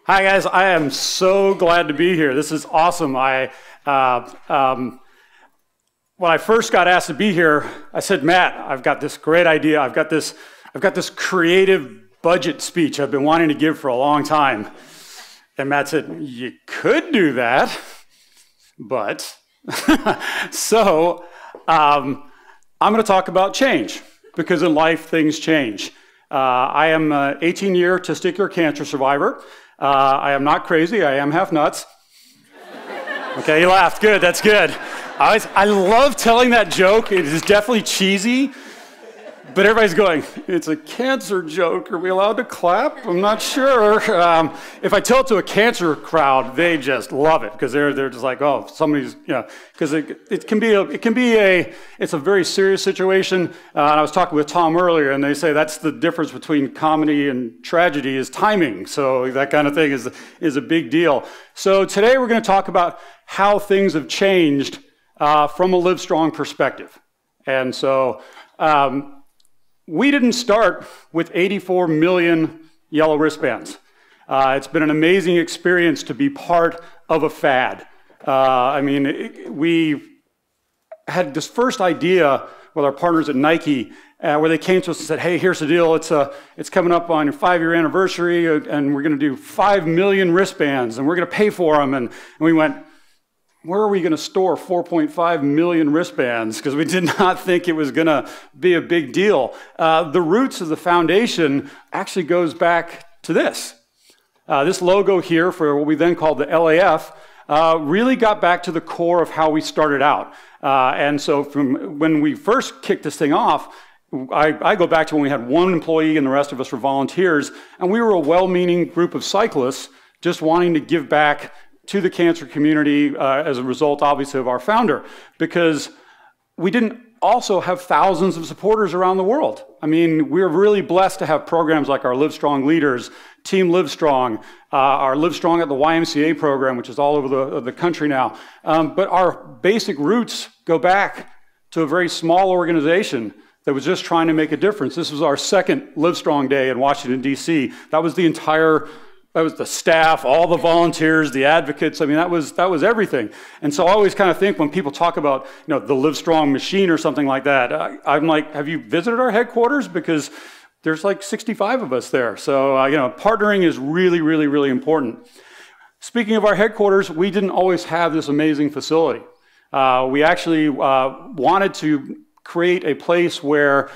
Hi guys, I am so glad to be here. This is awesome. When I first got asked to be here, I said, Matt, I've got this great idea. I've got this creative budget speech I've been wanting to give for a long time. And Matt said, you could do that, but so I'm going to talk about change, because in life things change. I am an 18-year testicular cancer survivor. I am not crazy. I am half nuts. Okay, you laughed. Good. That's good. I love telling that joke. It is definitely cheesy, but everybody's going, it's a cancer joke. Are we allowed to clap? I'm not sure. If I tell it to a cancer crowd, they just love it, because they're just like, oh, somebody's, because it's a very serious situation. And I was talking with Tom earlier, and they say that's the difference between comedy and tragedy is timing. So that kind of thing is a big deal. So today we're going to talk about how things have changed from a Livestrong perspective. And so we didn't start with 84 million yellow wristbands. It's been an amazing experience to be part of a fad. We had this first idea with our partners at Nike, where they came to us and said, hey, here's the deal. It's coming up on your 5-year anniversary, and we're going to do 5 million wristbands, and we're going to pay for them. And we went, where are we going to store 4.5 million wristbands? Because we did not think it was going to be a big deal. The roots of the foundation actually goes back to this. This logo here for what we then called the LAF really got back to the core of how we started out. And so from when we first kicked this thing off, I go back to when we had one employee and the rest of us were volunteers, and we were a well-meaning group of cyclists just wanting to give back to the cancer community as a result, obviously, of our founder, because we didn't also have thousands of supporters around the world. I mean, we're really blessed to have programs like our Livestrong Leaders, Team Livestrong, our Livestrong at the YMCA program, which is all over the country now. But our basic roots go back to a very small organization that was just trying to make a difference. This was our second Livestrong Day in Washington, D.C. That was the staff, all the volunteers, the advocates. I mean, that was everything. And so I always kind of think when people talk about, the Livestrong machine or something like that, I'm like, have you visited our headquarters? Because there's like 65 of us there. So, partnering is really, really, really important. Speaking of our headquarters, we didn't always have this amazing facility. We actually wanted to create a place where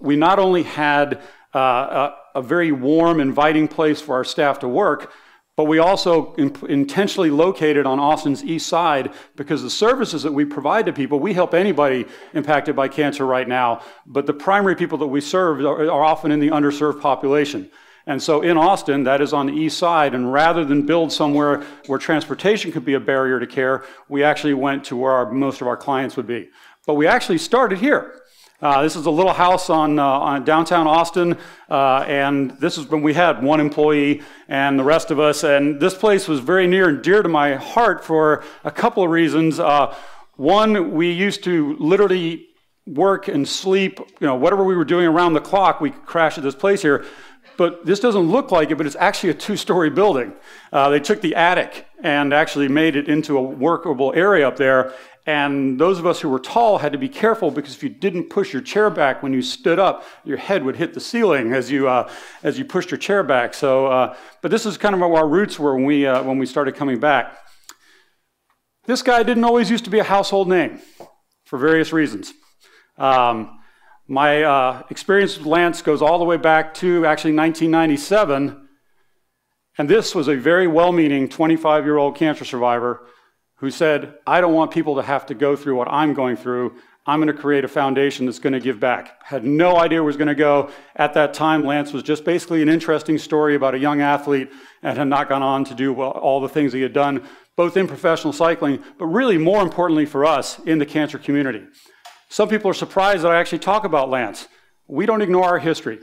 we not only had a very warm, inviting place for our staff to work, but we also intentionally located on Austin's east side, because the services that we provide to people, we help anybody impacted by cancer right now, but the primary people that we serve are often in the underserved population. And so in Austin, that is on the east side, and rather than build somewhere where transportation could be a barrier to care, we actually went to where most of our clients would be. But we actually started here. This is a little house on downtown Austin, and this is when we had one employee and the rest of us. And this place was very near and dear to my heart for a couple of reasons. One, we used to literally work and sleep, whatever we were doing around the clock, we could crash at this place here. But this doesn't look like it, but it's actually a 2-story building. They took the attic and actually made it into a workable area up there. And those of us who were tall had to be careful, because if you didn't push your chair back when you stood up, your head would hit the ceiling as you pushed your chair back. So, but this is kind of where our roots were when we started coming back. This guy didn't always used to be a household name for various reasons. My experience with Lance goes all the way back to actually 1997, and this was a very well-meaning 25-year-old cancer survivor who said, I don't want people to have to go through what I'm going through. I'm going to create a foundation that's going to give back. Had no idea where it was going to go. At that time, Lance was just basically an interesting story about a young athlete and had not gone on to do all the things he had done, both in professional cycling, but really more importantly for us in the cancer community. Some people are surprised that I actually talk about Lance. We don't ignore our history.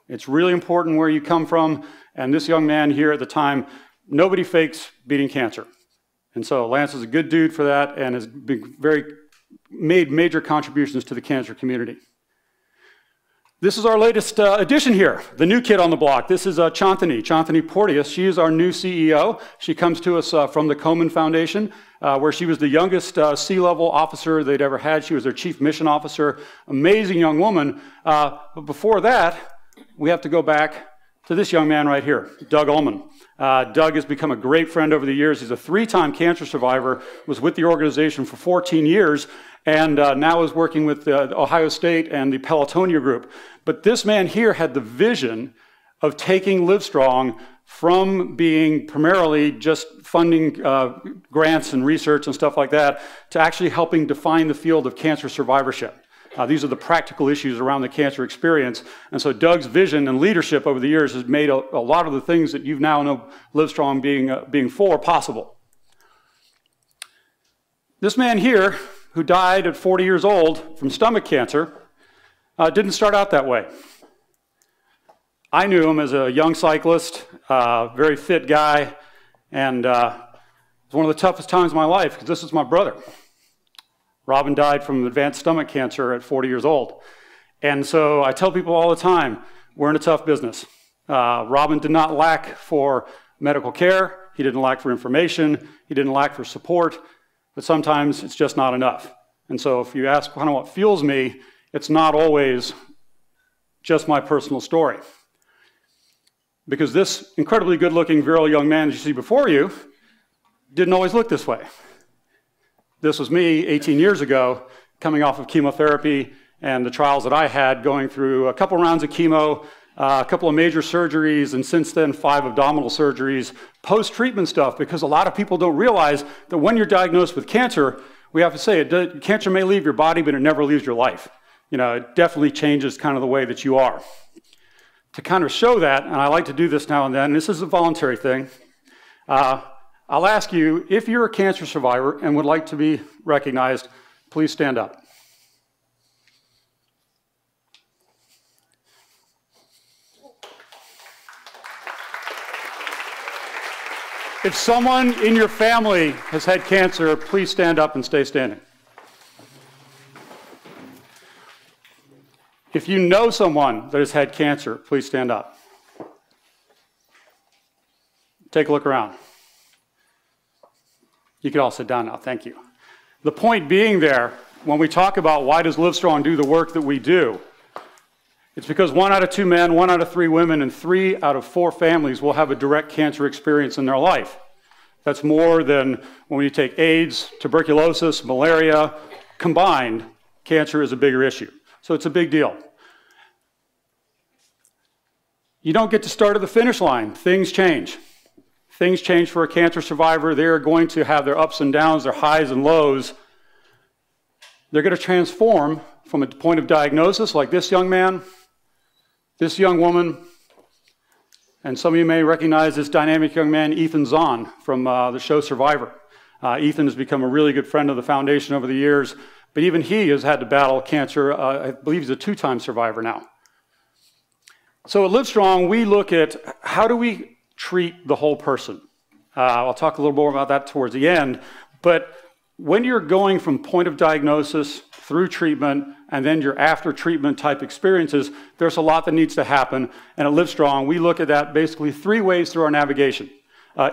It's really important where you come from, and this young man here at the time, nobody fakes beating cancer. And so Lance is a good dude for that and has made major contributions to the cancer community. This is our latest addition here, the new kid on the block. This is Chantani Porteous. She is our new CEO. She comes to us from the Komen Foundation, where she was the youngest C-level officer they'd ever had. She was their chief mission officer. Amazing young woman. But before that, we have to go back to this young man right here, Doug Ullman. Doug has become a great friend over the years. He's a 3-time cancer survivor, was with the organization for 14 years, and now is working with Ohio State and the Pelotonia group. But this man here had the vision of taking Livestrong from being primarily just funding grants and research and stuff like that to actually helping define the field of cancer survivorship. These are the practical issues around the cancer experience. And so Doug's vision and leadership over the years has made a lot of the things that you now know Livestrong being for possible. This man here, who died at 40 years old from stomach cancer, didn't start out that way. I knew him as a young cyclist, very fit guy, and it was one of the toughest times of my life because this is my brother. Robin died from advanced stomach cancer at 40 years old. And so I tell people all the time, we're in a tough business. Robin did not lack for medical care. He didn't lack for information. He didn't lack for support. But sometimes it's just not enough. And so if you ask kind of what fuels me, it's not always just my personal story. Because this incredibly good-looking, virile young man that you see before you didn't always look this way. This was me 18 years ago, coming off of chemotherapy and the trials that I had, going through a couple rounds of chemo, a couple of major surgeries, and since then 5 abdominal surgeries, post-treatment stuff, because a lot of people don't realize that when you're diagnosed with cancer, we have to say cancer may leave your body, but it never leaves your life. You know, it definitely changes kind of the way that you are. To kind of show that, and I like to do this now and then, this is a voluntary thing, I'll ask you, if you're a cancer survivor and would like to be recognized, please stand up. If someone in your family has had cancer, please stand up and stay standing. If you know someone that has had cancer, please stand up. Take a look around. You can all sit down now, thank you. The point being there, when we talk about why does Livestrong do the work that we do, it's because 1 out of 2 men, 1 out of 3 women, and 3 out of 4 families will have a direct cancer experience in their life. That's more than when you take AIDS, tuberculosis, malaria, combined, cancer is a bigger issue. So it's a big deal. You don't get to start at the finish line. Things change. Things change for a cancer survivor. They're going to have their ups and downs, their highs and lows. They're going to transform from a point of diagnosis, like this young man, this young woman, and some of you may recognize this dynamic young man, Ethan Zahn, from the show Survivor. Ethan has become a really good friend of the foundation over the years, but even he has had to battle cancer. I believe he's a 2-time survivor now. So at Livestrong, we look at how do we treat the whole person. I'll talk a little more about that towards the end, but when you're going from point of diagnosis through treatment and then your after treatment type experiences, there's a lot that needs to happen. And at Livestrong, we look at that basically 3 ways through our navigation.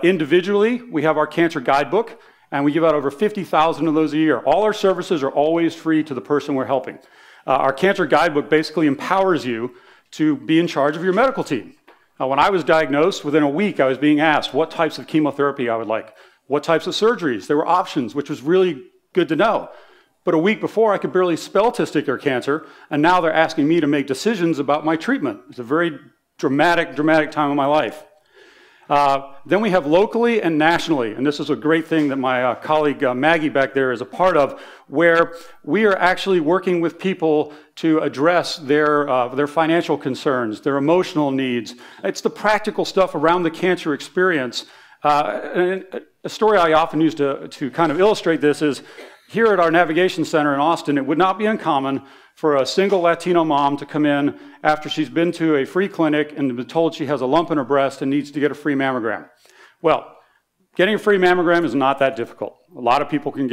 Individually, we have our cancer guidebook, and we give out over 50,000 of those a year. All our services are always free to the person we're helping. Our cancer guidebook basically empowers you to be in charge of your medical team. When I was diagnosed, within a week, I was being asked what types of chemotherapy I would like, what types of surgeries. There were options, which was really good to know. But a week before, I could barely spell testicular cancer, and now they're asking me to make decisions about my treatment. It's a very dramatic time in my life. Then we have locally and nationally, and this is a great thing that my colleague Maggie back there is a part of, where we are actually working with people to address their financial concerns, their emotional needs. It's the practical stuff around the cancer experience. And a story I often use to kind of illustrate this is, here at our navigation center in Austin, it would not be uncommon for a single Latino mom to come in after she's been to a free clinic and been told she has a lump in her breast and needs to get a free mammogram. Well, getting a free mammogram is not that difficult. A lot of people can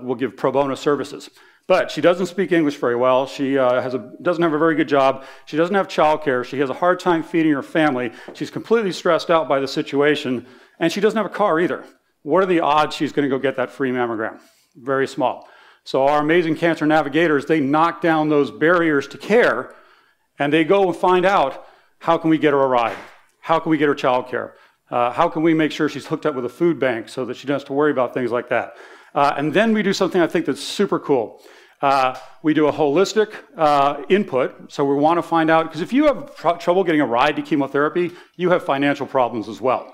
will give pro bono services. But she doesn't speak English very well. She doesn't have a very good job. She doesn't have childcare. She has a hard time feeding her family. She's completely stressed out by the situation, and she doesn't have a car either. What are the odds she's going to go get that free mammogram? Very small. So our amazing cancer navigators, they knock down those barriers to care, and they go and find out, how can we get her a ride? How can we get her childcare? How can we make sure she's hooked up with a food bank so that she doesn't have to worry about things like that? And then we do something I think that's super cool. We do a holistic input, so we want to find out, because if you have trouble getting a ride to chemotherapy, you have financial problems as well.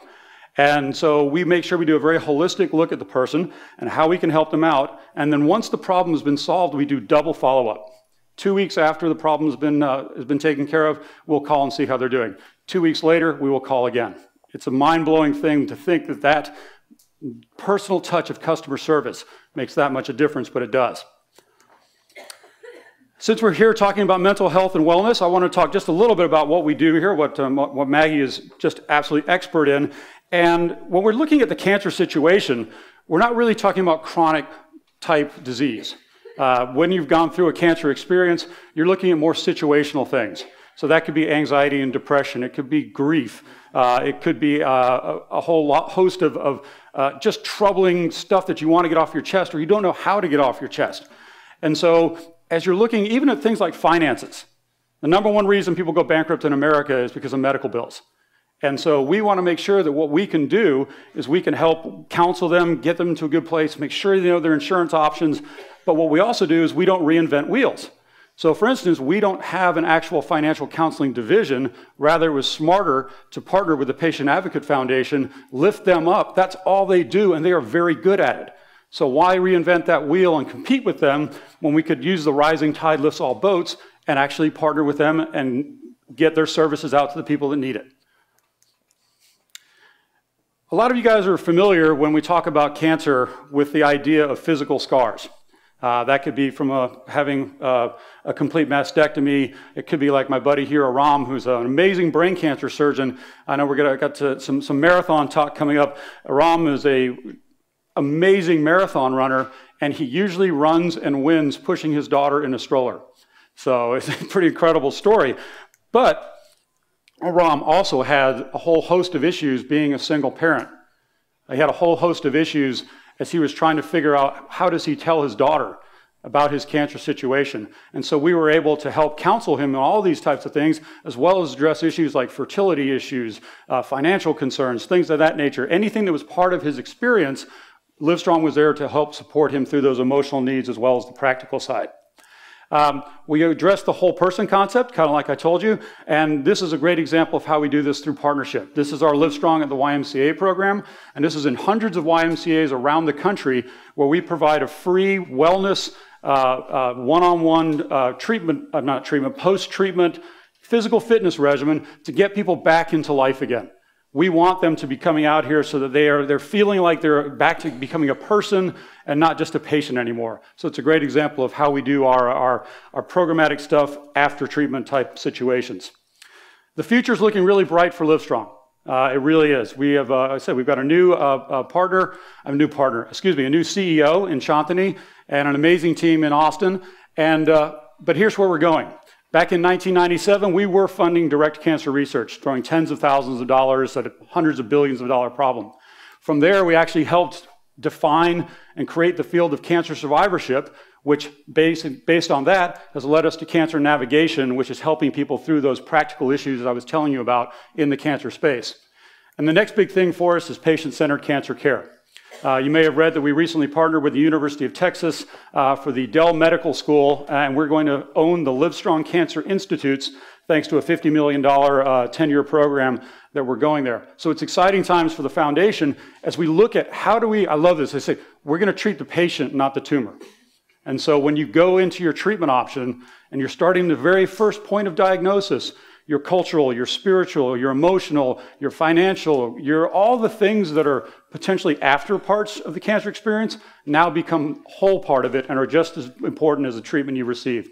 And so we make sure we do a very holistic look at the person and how we can help them out. And then once the problem has been solved, we do double follow-up. 2 weeks after the problem has been taken care of, we'll call and see how they're doing. 2 weeks later, we will call again. It's a mind-blowing thing to think that that personal touch of customer service makes that much a difference, but it does. Since we're here talking about mental health and wellness, I want to talk just a little bit about what we do here, what Maggie is just absolutely expert in. And when we're looking at the cancer situation, we're not really talking about chronic type disease. When you've gone through a cancer experience, you're looking at more situational things. So that could be anxiety and depression. It could be grief. It could be a whole host of just troubling stuff that you want to get off your chest, or you don't know how to get off your chest. And so as you're looking even at things like finances, the number one reason people go bankrupt in America is because of medical bills. And so we want to make sure that what we can do is we can help counsel them, get them to a good place, make sure they know their insurance options. But what we also do is we don't reinvent wheels. So for instance, we don't have an actual financial counseling division. Rather, it was smarter to partner with the Patient Advocate Foundation, lift them up. That's all they do, and they are very good at it. So why reinvent that wheel and compete with them when we could use the rising tide lifts all boats and actually partner with them and get their services out to the people that need it? A lot of you guys are familiar when we talk about cancer with the idea of physical scars. That could be from having a complete mastectomy. It could be like my buddy here, Aram, who's an amazing brain cancer surgeon. I know we're going to get to some marathon talk coming up. Aram is an amazing marathon runner, and he usually runs and wins pushing his daughter in a stroller. So it's a pretty incredible story. But Aram also had a whole host of issues being a single parent. He had a whole host of issues as he was trying to figure out how does he tell his daughter about his cancer situation. And so we were able to help counsel him on all these types of things, as well as address issues like fertility issues, financial concerns, things of that nature. Anything that was part of his experience, Livestrong was there to help support him through those emotional needs as well as the practical side. We address the whole person concept, kind of like I told you, and this is a great example of how we do this through partnership. This is our Livestrong at the YMCA program, and this is in hundreds of YMCAs around the country where we provide a free wellness one-on-one post-treatment physical fitness regimen to get people back into life again. We want them to be coming out here so that they're feeling like they're back to becoming a person and not just a patient anymore. So it's a great example of how we do our programmatic stuff after treatment type situations. The future is looking really bright for Livestrong. It really is. We have, I said, we've got a new a new CEO in Shantini and an amazing team in Austin. And but here's where we're going. Back in 1997, we were funding direct cancer research, throwing tens of thousands of dollars at a hundreds of billions of dollar problem. From there, we actually helped define and create the field of cancer survivorship, which based on that has led us to cancer navigation, which is helping people through those practical issues that I was telling you about in the cancer space. And the next big thing for us is patient-centered cancer care. You may have read that we recently partnered with the University of Texas for the Dell Medical School, and we're going to own the Livestrong Cancer Institutes thanks to a $50 million 10-year program that we're going there. So it's exciting times for the foundation as we look at how do we, I love this, I say, we're going to treat the patient, not the tumor. And so when you go into your treatment option and you're starting the very first point of diagnosis, your cultural, your spiritual, your emotional, your financial, all the things that are potentially after parts of the cancer experience now become a whole part of it and are just as important as the treatment you received.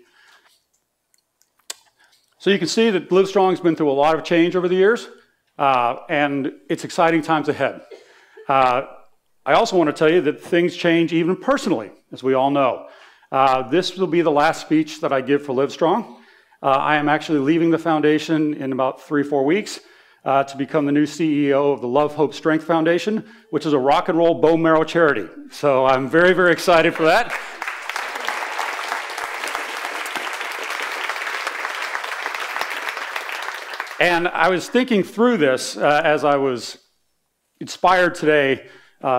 So you can see that Livestrong's been through a lot of change over the years, and it's exciting times ahead. I also want to tell you that things change even personally, as we all know. This will be the last speech that I give for Livestrong. I am actually leaving the foundation in about 3-4 weeks to become the new CEO of the Love, Hope, Strength Foundation, which is a rock and roll bone marrow charity. So I'm very, very excited for that. And I was thinking through this as I was inspired today,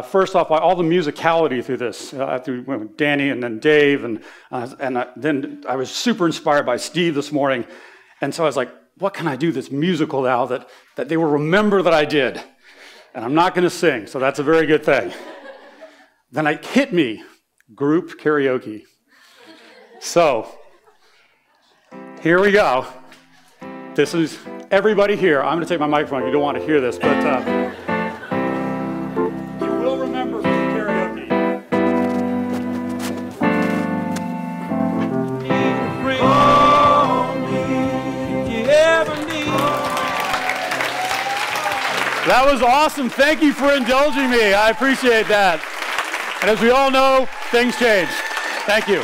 first off, by all the musicality through this, through Danny and then Dave, and then I was super inspired by Steve this morning. And so I was like, what can I do that's musical now that they will remember that I did? And I'm not going to sing, so that's a very good thing. Then it hit me, group karaoke. So here we go. This is everybody here. I'm going to take my microphone. You don't want to hear this, but you will remember from karaoke. That was awesome. Thank you for indulging me. I appreciate that. And as we all know, things change. Thank you.